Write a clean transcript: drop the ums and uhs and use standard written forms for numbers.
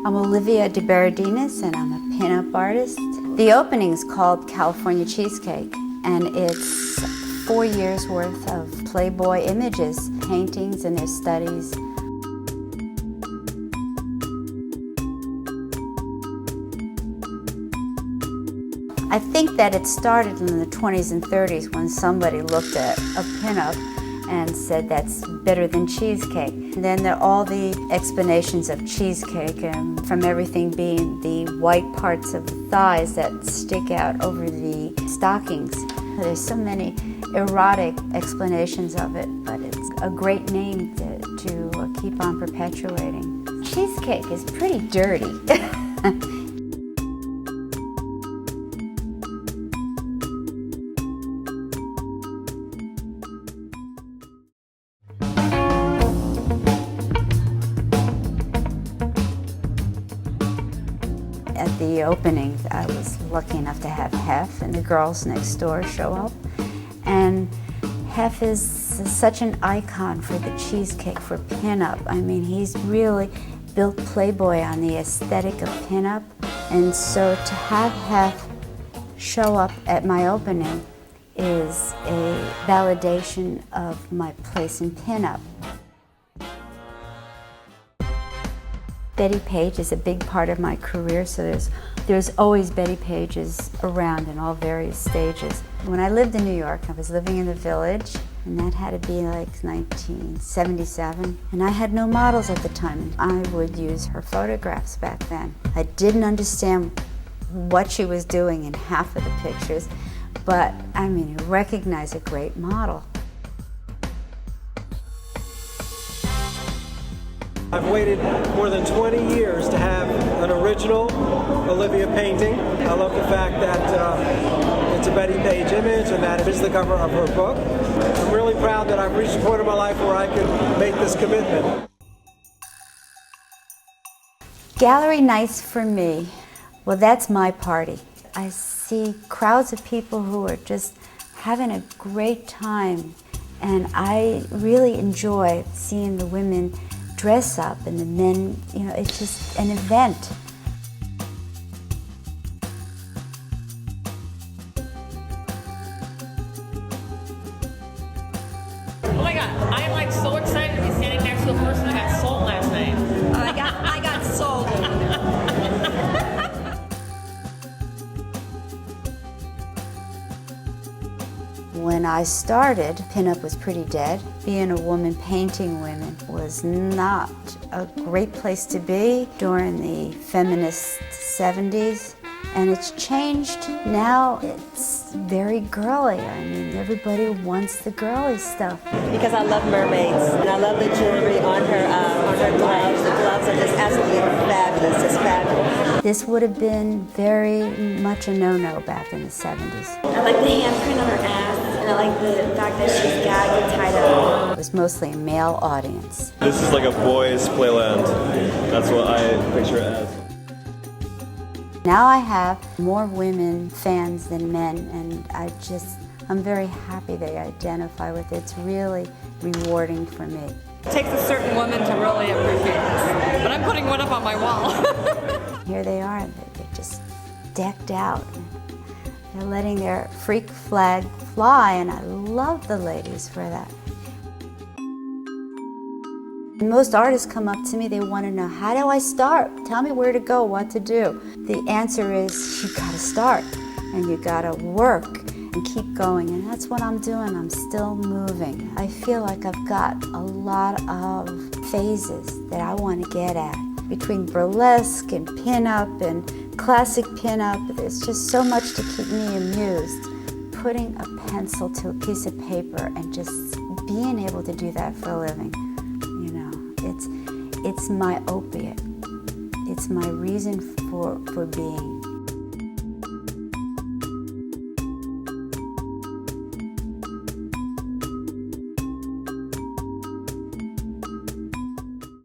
I'm Olivia and I'm a pinup artist. The opening is called California Cheesecake, and it's 4 years worth of Playboy images, paintings, and their studies. I think that it started in the 20s and 30s when somebody looked at a pinup and said that's better than cheesecake. And then there are all the explanations of cheesecake, from everything being the white parts of the thighs that stick out over the stockings. There's so many erotic explanations of it, but it's a great name to keep on perpetuating. Cheesecake is pretty dirty. At the opening, I was lucky enough to have Hef and the girls next door show up. And Hef is such an icon for the cheesecake, for pinup. I mean, he's really built Playboy on the aesthetic of pinup. And so to have Hef show up at my opening is a validation of my place in pinup. Betty Page is a big part of my career, so there's always Betty Pages around in all various stages. When I lived in New York, I was living in the Village, and that had to be like 1977. And I had no models at the time. I would use her photographs back then. I didn't understand what she was doing in half of the pictures, but I mean, I recognized a great model. I've waited more than 20 years to have an original Olivia painting. I love the fact that it's a Betty Page image and that it is the cover of her book. I'm really proud that I've reached a point in my life where I can make this commitment. Gallery nights for me, well, that's my party. I see crowds of people who are just having a great time, and I really enjoy seeing the women dress up and the men, it's just an event. Oh my God, I am like so excited to be standing next to a person that got sold last night. I got sold. When I started, pinup was pretty dead. Being a woman painting women was not a great place to be during the feminist 70s. And it's changed. Now it's very girly. I mean, everybody wants the girly stuff. Because I love mermaids, and I love the jewelry on her gloves. The gloves are just absolutely fabulous, just fabulous. This would have been very much a no-no back in the 70s. I like the handprint on her ass, and I like the fact that she's gagged and tied up. It was mostly a male audience. This is like a boys' playland. That's what I picture it as. Now I have more women fans than men, and I'm very happy they identify with it. It's really rewarding for me. It takes a certain woman to really appreciate this, but I'm putting one up on my wall. Here they are, they're just decked out. They're letting their freak flag fly, and I love the ladies for that. And most artists come up to me, they want to know, how do I start? Tell me where to go, what to do. The answer is, you gotta start, and you gotta work and keep going, and that's what I'm doing. I'm still moving. I feel like I've got a lot of phases that I want to get at. Between burlesque and pinup and classic pinup, there's just so much to keep me amused. Putting a pencil to a piece of paper and just being able to do that for a living, it's my opiate. It's my reason for being.